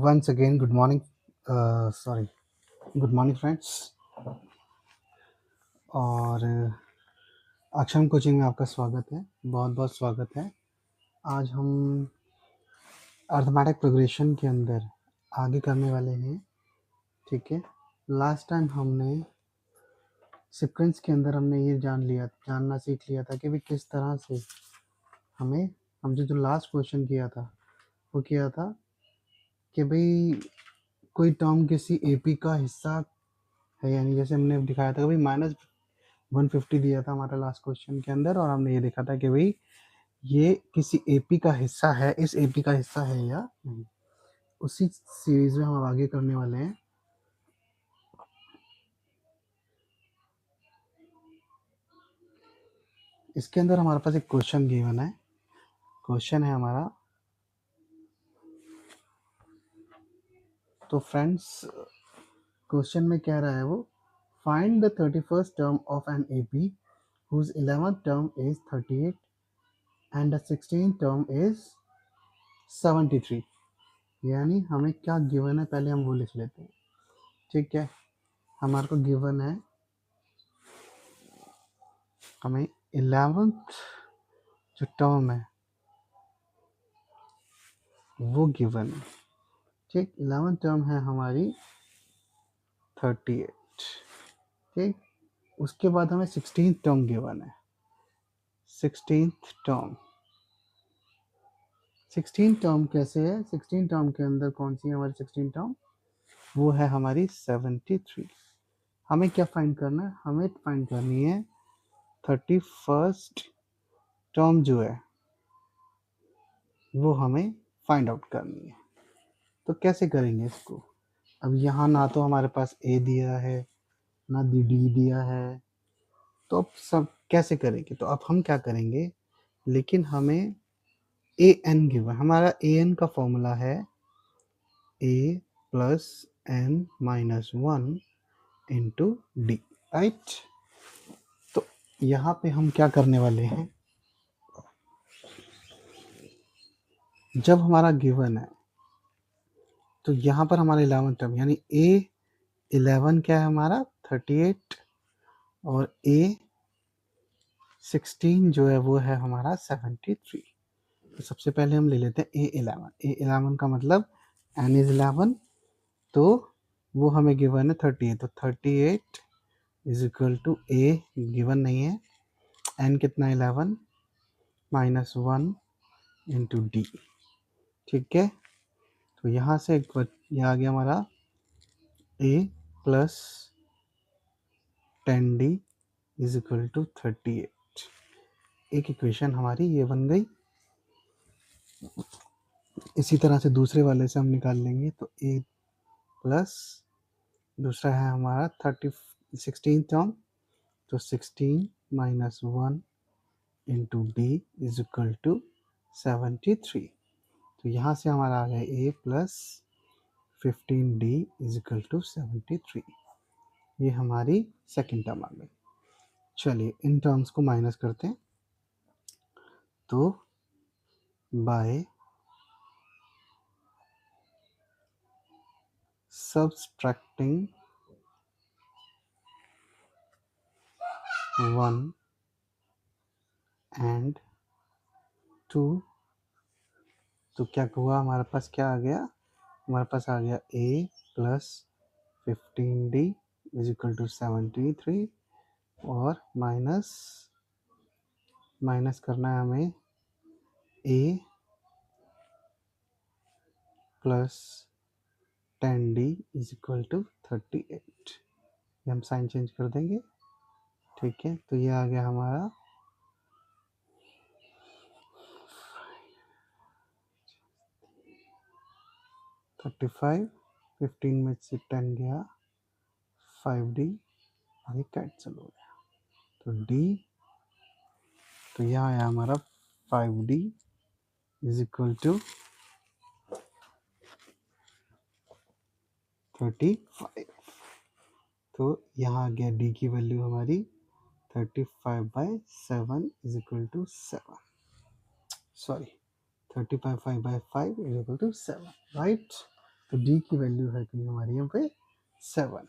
Once again, good morning. Good morning, friends. और अक्षम coaching में आपका स्वागत है, बहुत बहुत स्वागत है। आज हम अर्थमेटिक प्रोग्रेशन के अंदर आगे करने वाले हैं। ठीक है, लास्ट टाइम हमने सीक्वेंस के अंदर हमने ये जानना सीख लिया था कि भाई किस तरह से हमने जो लास्ट क्वेश्चन किया था वो किया था कि भाई कोई टर्म किसी एपी का हिस्सा है, यानी जैसे हमने दिखाया था कि भाई -150 दिया था हमारा लास्ट क्वेश्चन के अंदर, और हमने ये देखा था कि भाई ये किसी एपी का हिस्सा है, इस एपी का हिस्सा है या नहीं। उसी सीरीज में हम आगे करने वाले हैं। इसके अंदर हमारे पास एक क्वेश्चन गिवन है। क्वेश्चन है हमारा, तो फ्रेंड्स क्वेश्चन में कह रहा है वो, find the 31st term of an AP whose 11th term is 38 and the 16th term is 73। यानी हमें क्या गिवन है पहले हम वो लिख लेते हैं। ठीक है, हमारे को गिवन है, हमें 11th जो टर्म है वो गिवन है। ठीक, 11th टर्म है हमारी 38। ठीक, उसके बाद हमें 16th टर्म गिवन है। 16th टर्म 16th टर्म कैसे है? 16th टर्म के अंदर कौन सी है हमारी 16th टर्म? वो है हमारी 73। हमें क्या फाइंड करना है? हमें फाइंड करनी है 31st टर्म जो है वो हमें फाइंड आउट करनी है। तो कैसे करेंगे इसको? अब यहाँ ना तो हमारे पास ए दिया है ना डी दिया है, तो अब सब कैसे करेंगे? तो अब हम क्या करेंगे, लेकिन हमें ए एन गिवन, हमारा ए एन का फॉर्मूला है a plus n minus 1 into d, right. तो यहाँ पे हम क्या करने वाले हैं, जब हमारा गिवन है तो यहाँ पर हमारा 11 टर्म यानी ए 11 क्या है हमारा 38, और ए 16 जो है वो है हमारा 73। तो सबसे पहले हम ले लेते हैं ए 11। ए 11 का मतलब एन इज 11, तो वो हमें गिवन है 38, तो 38 is equal to A given नहीं है, एन कितना 11 माइनस 1 इंटू डी। ठीक है, तो यहाँ से ये आ गया हमारा a plus 10d is equal to 38। एक इक्वेशन हमारी ये बन गई। इसी तरह से दूसरे वाले से हम निकाल लेंगे, तो ए प्लस दूसरा है हमारा 16 टर्म, तो 16 minus 1 into d is equal to 73। तो यहाँ से हमारा आ गया a plus 15d is equal to 73। ये हमारी सेकेंड टर्म आ गई। चलिए इन टर्म्स को माइनस करते हैं, तो बाय सबट्रैक्टिंग 1 एंड 2, तो क्या हुआ हमारे पास, क्या आ गया हमारे पास, आ गया a plus 15d is equal to 73, और माइनस करना है हमें a plus 10d is equal to 38। ये हम साइन चेंज कर देंगे। ठीक है, तो ये आ गया हमारा 35, 15 में से 10 गया, 5d आगे कैंसिल हो गया, तो d, तो यहाँ आया हमारा 5d इज इक्वल टू 35। तो यहाँ आ गया d की वैल्यू हमारी 35/7 is equal to 7, sorry 35/5 is equal to 7, right. तो डी की वैल्यू है कि हमारी यहाँ पे 7।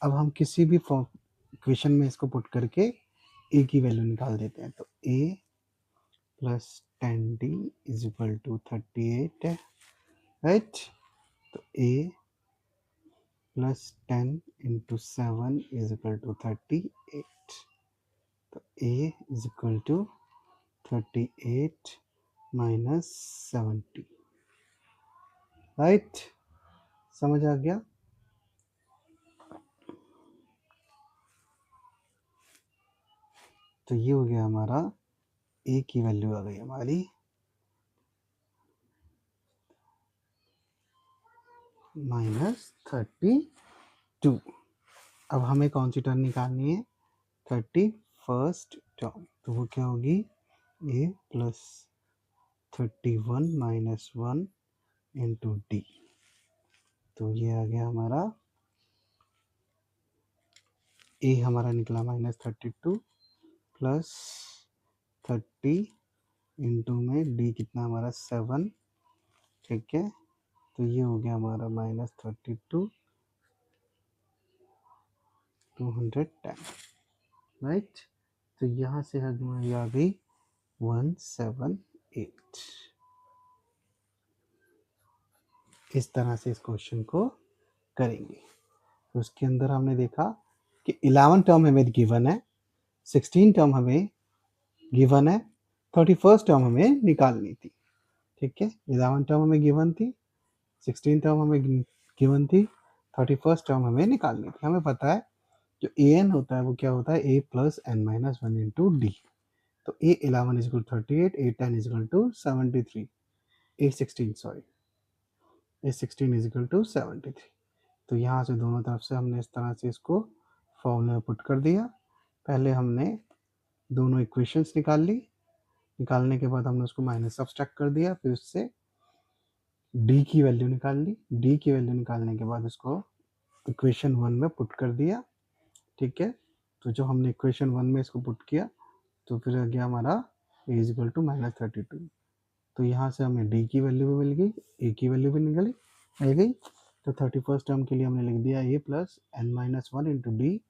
अब हम किसी भी फॉर्म इक्वेशन में इसको पुट करके ए की वैल्यू निकाल देते हैं। तो a plus 10d is equal to 38 है, राइट। तो a plus 10 into 7 is equal to 38। तो a is equal to 38 minus 70, right. समझ आ गया। तो ये हो गया हमारा, ए की वैल्यू आ गई हमारी -32। अब हमें कौन सी टर्म निकालनी है? 31st term. तो वो क्या होगी? ए प्लस 31 माइनस 1 इंटू डी। तो ये आ गया हमारा, ए हमारा निकला -32 प्लस 30 इंटू में डी कितना हमारा 7, ठीक है। तो ये हो गया हमारा -32 210, राइट। तो यहाँ से हमारी आ गई 178। इस तरह से इस क्वेश्चन को करेंगे। तो उसके अंदर हमने देखा कि 11 टर्म हमें गिवन है, 16 टर्म हमें गिवन है, 31st टर्म हमें निकालनी थी, ठीक है। 11 टर्म हमें गिवन थी, 16 टर्म हमें गिवन थी, 31st टर्म हमें निकालनी थी। हमें पता है जो ए एन होता है वो क्या होता है? A plus n minus 1 into d. तो a 11 is equal 38, a 10 is equal to 73, a 16 sorry, a 16 is equal to 73। तो यहाँ से दोनों तरफ से हमने इस तरह से इसको फॉर्मूला में पुट कर दिया। पहले हमने दोनों इक्वेशंस निकाल ली, निकालने के बाद हमने उसको माइनस सब्सट्रैक्ट कर दिया, फिर उससे डी की वैल्यू निकाल ली। डी की वैल्यू निकालने के बाद उसको इक्वेशन 1 में पुट कर दिया, ठीक है। तो जो हमने इक्वेशन 1 में इसको पुट किया तो फिर आ गया हमारा ए इज इक्वल टू -32। तो यहाँ से हमें डी की वैल्यू भी मिल गई, ए की वैल्यू भी मिल गई। तो 31st टर्म के लिए हमने लिख दिया a plus n minus 1 into d.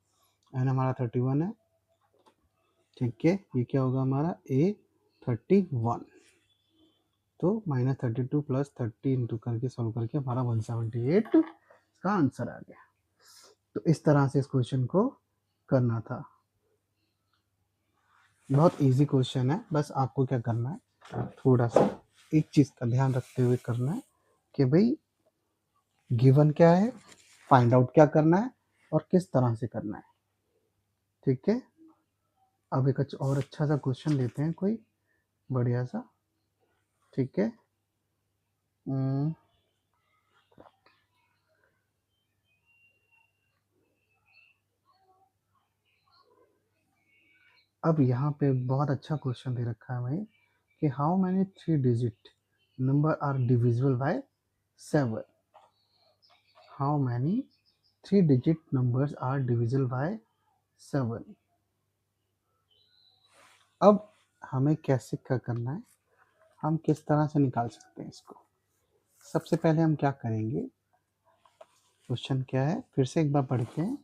N हमारा 31 है, ठीक है। ये क्या होगा हमारा? ए 31। तो -32 प्लस 30 इंटू करके सॉल्व करके हमारा 178 का आंसर आ गया। तो इस तरह से इस क्वेश्चन को करना था। बहुत इजी क्वेश्चन है, बस आपको क्या करना है, थोड़ा सा एक चीज़ का ध्यान रखते हुए करना है कि भाई गिवन क्या है, फाइंड आउट क्या करना है और किस तरह से करना है, ठीक है। अब एक और अच्छा सा क्वेश्चन लेते हैं, कोई बढ़िया सा, ठीक है। अब यहाँ पे बहुत अच्छा क्वेश्चन दे रखा है भाई कि how many 3 digit number are divisible by 7। How many 3 digit numbers are divisible by 7। अब हमें कैसे क्या करना है, हम किस तरह से निकाल सकते हैं इसको। सबसे पहले हम क्या करेंगे, क्वेश्चन क्या है फिर से एक बार पढ़ते हैं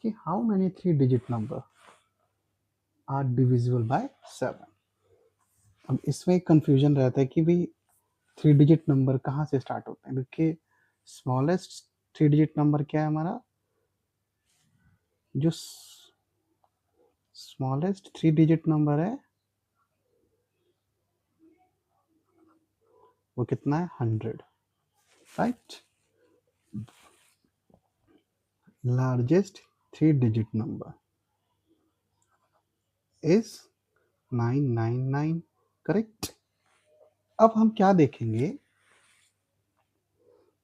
कि how many 3 digit number are divisible by 7। अब इसमें एक कंफ्यूजन रहता है कि भाई 3 डिजिट नंबर कहाँ से स्टार्ट होते हैं। देखिए स्मॉलेस्ट 3 डिजिट नंबर क्या है हमारा, जो स्मॉलेस्ट 3 डिजिट नंबर है वो कितना है? 100, right. Largest 3 digit number is 999, correct. अब हम क्या देखेंगे,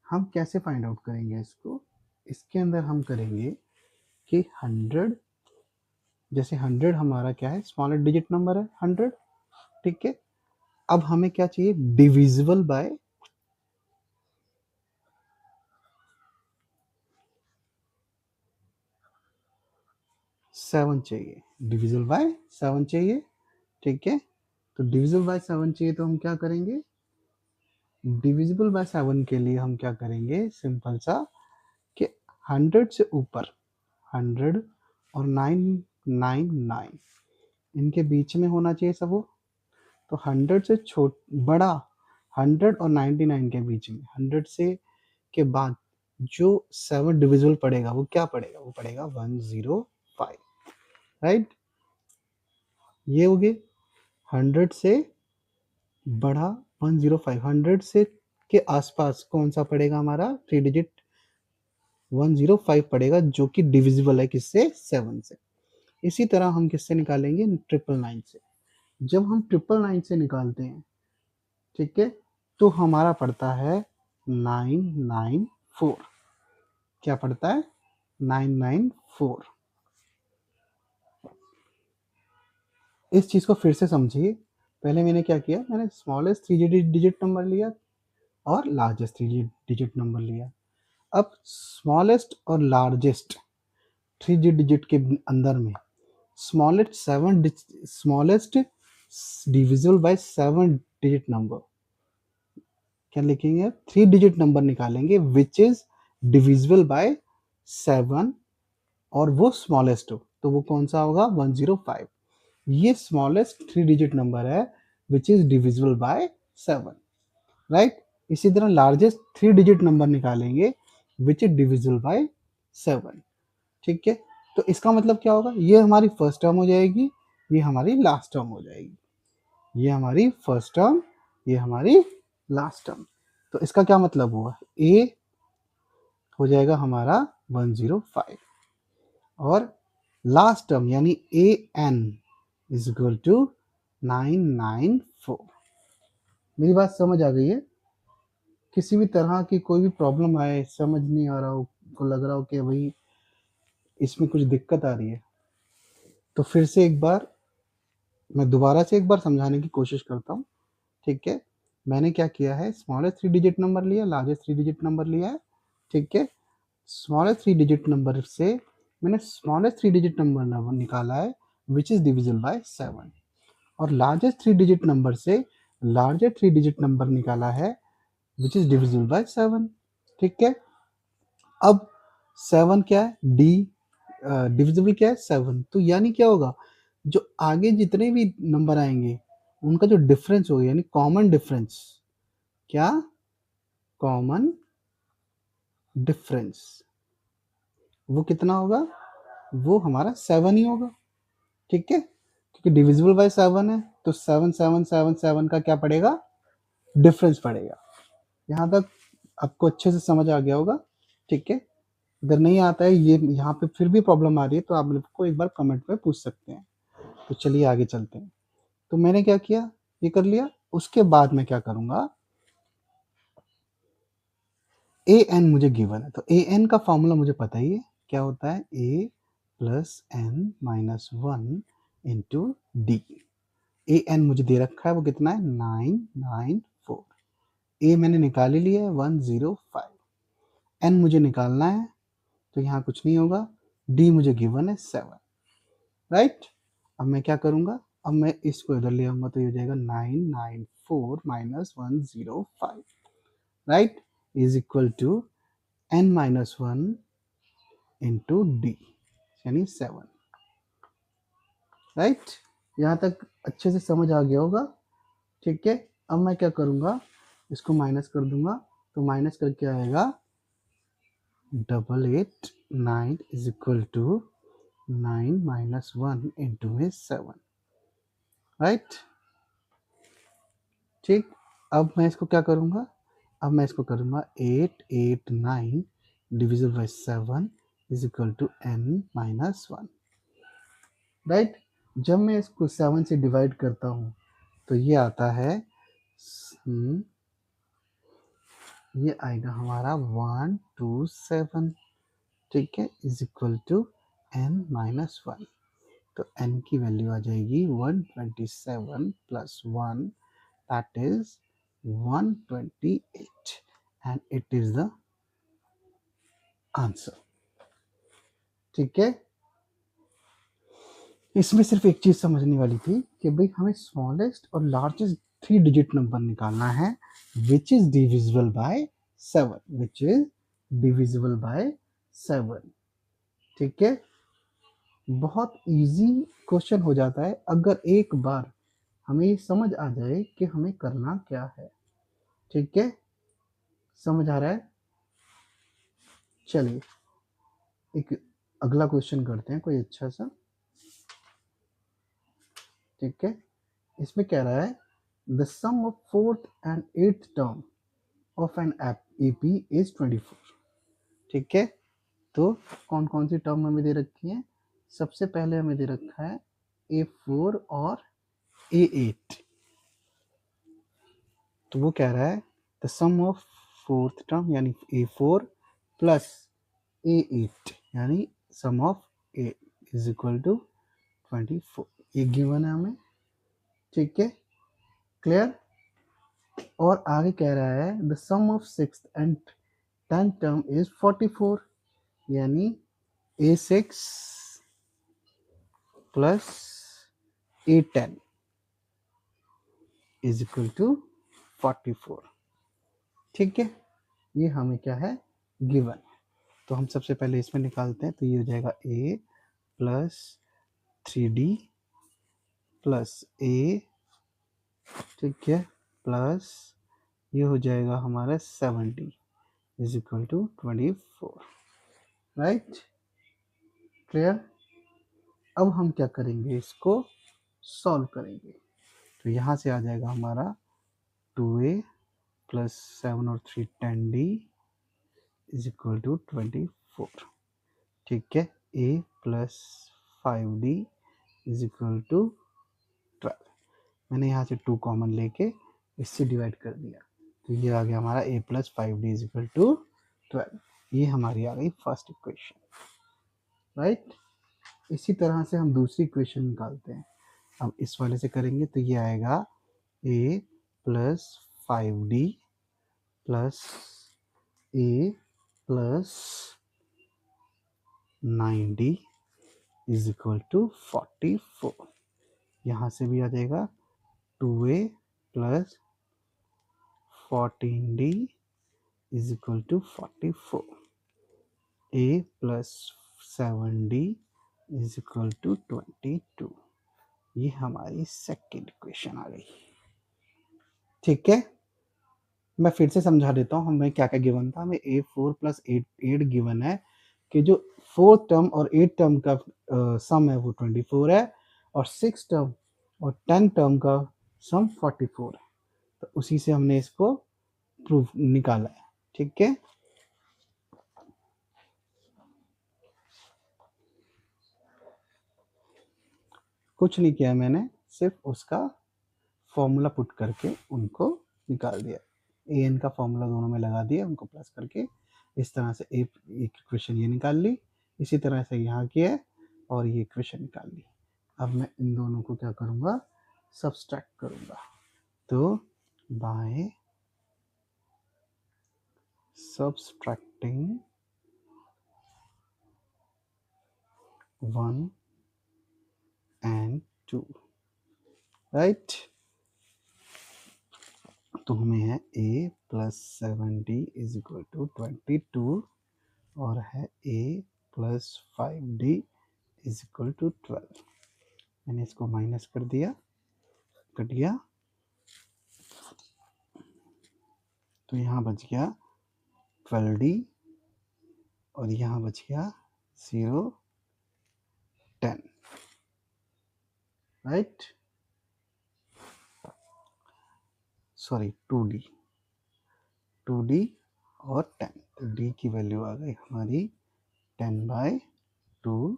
हम कैसे फाइंड आउट करेंगे इसको। इसके अंदर हम करेंगे कि 100, जैसे 100 हमारा क्या है, स्मॉलेस्ट डिजिट नंबर है 100, ठीक है। अब हमें क्या चाहिए, डिविजिबल बाय 7 चाहिए, डिविजिबल बाय 7 चाहिए, ठीक है। तो डिविजिबल बाय 7 चाहिए तो हम क्या करेंगे, डिविजिबल बाय 7 के लिए हम क्या करेंगे, सिंपल सा कि 100 से ऊपर 100 और 999 इनके बीच में होना चाहिए सब वो। तो 100 से बड़ा 100 और 99 के बीच में, 100 से के बाद जो 7 डिविजिबल पड़ेगा वो क्या पड़ेगा, वो पड़ेगा 105, राइट। ये हो गए 100 से बड़ा 105, 100 से के आसपास कौन सा पड़ेगा हमारा 3 डिजिट 105 पड़ेगा, जो कि डिविजिबल है किससे, 7 से। इसी तरह हम किससे निकालेंगे, 999 से। जब हम 999 से निकालते हैं, ठीक है, तो हमारा पड़ता है 994। क्या पड़ता है, 994। इस चीज को फिर से समझिए। पहले मैंने क्या किया, मैंने स्मॉलेस्ट 3 डिजिट नंबर लिया और लार्जेस्ट 3 डिजिट नंबर लिया। अब स्मॉलेस्ट और लार्जेस्ट 3 डिजिट के अंदर में smallest divisible by 7 digit number क्या लिखेंगे, 3 डिजिट नंबर निकालेंगे विच इज डिविजिबल बाय 7 और वो स्मॉलेस्ट हो, तो वो कौन सा होगा, 105। ये स्मॉलेस्ट 3 डिजिट नंबर है which is divisible by 7, right. इसी तरह लार्जेस्ट 3 डिजिट नंबर निकालेंगे विच इज डिविजिबल बाय 7, ठीक है। तो इसका मतलब क्या होगा, ये हमारी फर्स्ट टर्म हो जाएगी, ये हमारी लास्ट टर्म हो जाएगी। ये हमारी फर्स्ट टर्म, ये हमारी लास्ट टर्म। तो इसका क्या मतलब हुआ, ए हो जाएगा हमारा 105 और लास्ट टर्म यानी A N is equal to 994। मेरी बात समझ आ गई है। किसी भी तरह की कोई भी प्रॉब्लम आए, समझ नहीं आ रहा हो, को लग रहा हो कि भाई इसमें कुछ दिक्कत आ रही है, तो फिर से एक बार मैं दोबारा से एक बार समझाने की कोशिश करता हूँ, ठीक है। मैंने क्या किया है, स्मॉलेस्ट 3 डिजिट नंबर लिया, लार्जेस्ट 3 डिजिट नंबर लिया है, ठीक है। स्मॉलेस्ट 3 डिजिट नंबर से मैंने स्मॉलेस्ट 3 डिजिट नंबर निकाला है विच इज डिविजिबल बाय 7, और लार्जेस्ट 3 डिजिट नंबर से लार्जेस्ट 3 डिजिट नंबर निकाला है विच इज डिविजिबल बाय 7, ठीक है। अब 7 क्या है, डी डिविजिबल क्या है 7, तो यानी क्या होगा, जो आगे जितने भी नंबर आएंगे उनका जो डिफरेंस होगा यानी कॉमन डिफरेंस, क्या, कॉमन डिफरेंस, वो कितना होगा, वो हमारा 7 ही होगा, ठीक है। क्योंकि डिविजिबल बाय 7 है तो 7 7 7 7 का क्या पड़ेगा, डिफरेंस पड़ेगा। यहाँ तक आपको अच्छे से समझ आ गया होगा, ठीक है। अगर नहीं आता है, ये यहाँ पे फिर भी प्रॉब्लम आ रही है, तो आप मेरे को एक बार कमेंट में पूछ सकते हैं। तो चलिए आगे चलते हैं। तो मैंने क्या किया, ये कर लिया। उसके बाद मैं क्या करूँगा, ए एन मुझे गिवन है, तो ए एन का फॉर्मूला मुझे पता ही है, क्या होता है, a plus n minus 1 into d. A n मुझे दे रखा है, वो कितना है, 994। ए मैंने निकाल ही लिया है 105। एन मुझे निकालना है, तो यहाँ कुछ नहीं होगा। डी मुझे गिवन है 7, राइट। अब मैं क्या करूँगा, अब मैं इसको इधर ले आऊँगा, तो ये हो जाएगा 994 minus 105, right, is equal to n minus 1 into D यानी 7, राइट। यहाँ तक अच्छे से समझ आ गया होगा, ठीक है। अब मैं क्या करूँगा, इसको माइनस कर दूंगा, तो माइनस करके आएगा 889 is equal to 9 minus 1 into में 7, राइट, ठीक। अब मैं इसको क्या करूँगा, अब मैं इसको करूँगा 889 divisible by 7 is equal to n minus 1, right. जब मैं इसको 7 से डिवाइड करता हूँ तो ये आता है, ये आएगा हमारा 127, ठीक है, is equal to n minus 1। तो n की वैल्यू आ जाएगी 127 plus 1, that is 128 and it is the answer, ठीक है। इसमें सिर्फ एक चीज समझने वाली थी कि भाई हमें स्मॉलेस्ट और लार्जेस्ट 3 डिजिट नंबर निकालना है which is divisible by 7, which is divisible by 7। ठीक है, बहुत इजी क्वेश्चन हो जाता है अगर एक बार हमें ये समझ आ जाए कि हमें करना क्या है। ठीक है, समझ आ रहा है? चलिए एक अगला क्वेश्चन करते हैं कोई अच्छा सा। ठीक है, इसमें कह रहा है the sum of fourth and eighth term of an AP is 24। ठीक है, तो कौन कौन सी टर्म हमें दे रखी है? सबसे पहले हमें दे रखा है A4 और A8। तो वो कह रहा है the sum of fourth term यानी A4 प्लस A8 यानी sum of A is equal to 24। ये गिवन है हमें। ठीक है, क्लियर? और आगे कह रहा है the sum of sixth and tenth term is 44 यानी A6 plus A10 is equal to 44। ठीक है, ये हमें क्या है? गिवन। तो हम सबसे पहले इसमें निकालते हैं, तो ये हो जाएगा A plus 3D plus A, ठीक है, प्लस ये हो जाएगा हमारा 70 is equal to 24। Right, clear? अब हम क्या करेंगे? इसको सॉल्व करेंगे। तो यहाँ से आ जाएगा हमारा 2A प्लस 7 और 3 10D इज इक्वल टू 24। ठीक है, A plus 5D is equal to 12। मैंने यहाँ से 2 कॉमन लेके इससे डिवाइड कर दिया, तो ये आ गया हमारा A plus 5D is equal to 12। ये हमारी आ गई फर्स्ट इक्वेशन। राइट, इसी तरह से हम दूसरी इक्वेशन निकालते हैं। अब इस वाले से करेंगे तो ये आएगा A plus 5D plus A plus 9D is equal to 44। यहाँ से भी आ जाएगा 2A plus 14D is equal to 44। A plus 7D is equal to 22। ये हमारी सेकेंड इक्वेशन आ गई। ठीक है, मैं फिर से समझा देता हूँ हमें क्या क्या गिवन था। हमें A4 प्लस 8 गिवन है कि जो फोर्थ टर्म और एट टर्म का सम है वो 24 है, और सिक्स टर्म और 10 टर्म का सम 44 है। तो उसी से हमने इसको प्रूफ निकाला है। ठीक है, कुछ नहीं किया मैंने, सिर्फ उसका फॉर्मूला पुट करके उनको निकाल दिया। an का फॉर्मूला दोनों में लगा दिया, उनको प्लस करके इस तरह से एक इक्वेशन ये निकाल ली, इसी तरह से यहाँ किया और ये इक्वेशन निकाल ली। अब मैं इन दोनों को क्या करूँगा? सब्सट्रैक्ट करूँगा। तो बाय सब्सट्रैक्टिंग 1 and 2, राइट? तो हमें है A plus 7D is equal to 22 और है A plus 5D is equal to 12। मैंने इसको माइनस कर दिया, कट गया, तो यहाँ बच गया 12D और यहाँ बच गया 0 10। राइट, सॉरी 2D और 10। तो D की वैल्यू आ गई हमारी 10/2,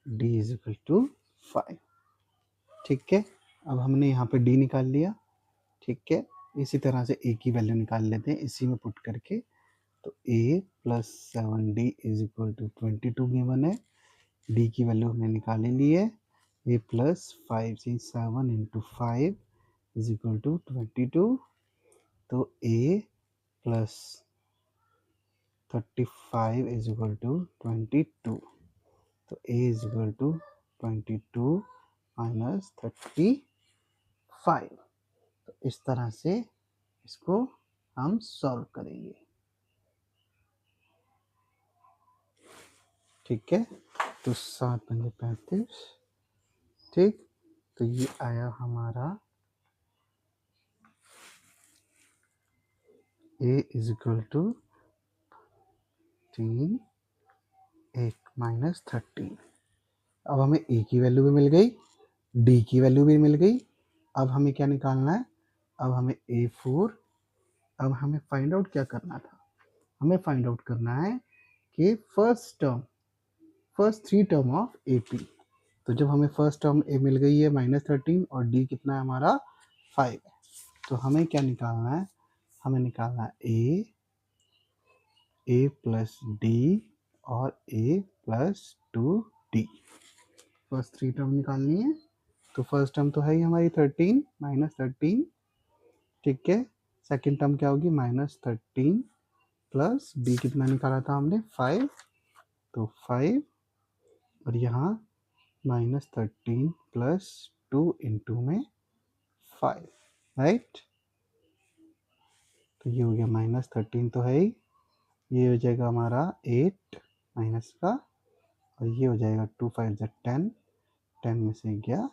D इज इक्वल टू 5। ठीक है, अब हमने यहाँ पे D निकाल लिया। ठीक है, इसी तरह से A की वैल्यू निकाल लेते हैं इसी में पुट करके। तो A plus 7D is equal to 22 given है। D की वैल्यू हमने निकाल ही ली है। A प्लस 5 से 7 इंटू 5 इज इक्वल टू 22। तो A plus 35 is equal to 22। तो A is equal to 22 minus 35। तो इस तरह से इसको हम सॉल्व करेंगे। ठीक है, तो 7×35, ठीक, तो ये आया हमारा a is equal to 3 1 minus 13। अब हमें a की वैल्यू भी मिल गई, d की वैल्यू भी मिल गई। अब हमें क्या निकालना है, अब हमें a4, अब हमें फाइंड आउट क्या करना था, हमें फाइंड आउट करना है कि फर्स्ट 3 टर्म ऑफ AP। तो जब हमें फर्स्ट टर्म ए मिल गई है -13 और डी कितना है हमारा 5 है, तो हमें क्या निकालना है, हमें निकालना है ए प्लस डी और ए प्लस 2d। फर्स्ट 3 टर्म निकालनी है, तो फर्स्ट टर्म तो है ही हमारी 13 -13, ठीक है। सेकेंड टर्म क्या होगी -13 प्लस डी कितना निकाला था हमने 5, तो 5 और यहाँ -13 प्लस 2 इंटू में 5, राइट। तो ये हो गया -13 तो है ही, ये हो जाएगा हमारा 8 माइनस का, और ये हो जाएगा 2 5 10, 10 में से गया,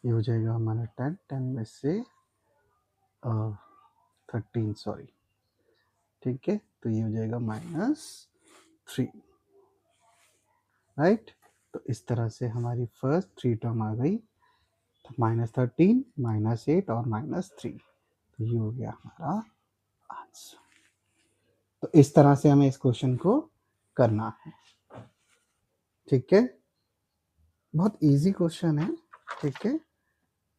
ये हो जाएगा हमारा 10, 10 में से 13, सॉरी, ठीक है, तो ये हो जाएगा -3, राइट। तो इस तरह से हमारी फर्स्ट 3 टर्म आ गई, -13 -8 और -3, तो ये हो गया हमारा आंसर। तो इस तरह से हमें इस क्वेश्चन को करना है, ठीक है। बहुत इजी क्वेश्चन है, ठीक है,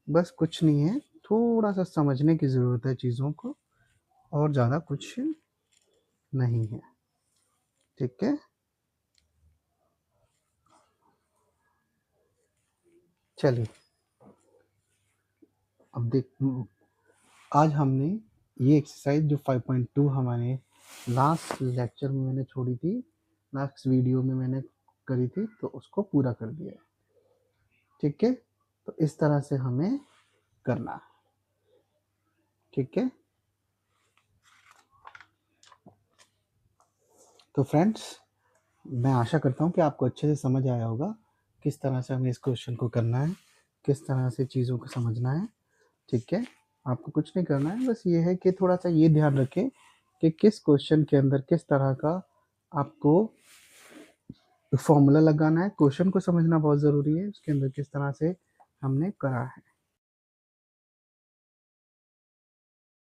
बस कुछ नहीं है, थोड़ा सा समझने की ज़रूरत है चीज़ों को, और ज़्यादा कुछ नहीं है, ठीक है। चलिए, अब देख, आज हमने ये एक्सरसाइज जो 5.2 हमारे लास्ट लेक्चर में मैंने छोड़ी थी, लास्ट वीडियो में मैंने करी थी, तो उसको पूरा कर दिया है, ठीक है। तो इस तरह से हमें करना है, ठीक है। तो फ्रेंड्स, मैं आशा करता हूँ कि आपको अच्छे से समझ आया होगा किस तरह से हमें इस क्वेश्चन को करना है, किस तरह से चीज़ों को समझना है, ठीक है। आपको कुछ नहीं करना है, बस ये है कि थोड़ा सा ये ध्यान रखें कि किस क्वेश्चन के अंदर किस तरह का आपको फॉर्मूला लगाना है। क्वेश्चन को समझना बहुत ज़रूरी है, उसके अंदर किस तरह से हमने करा है,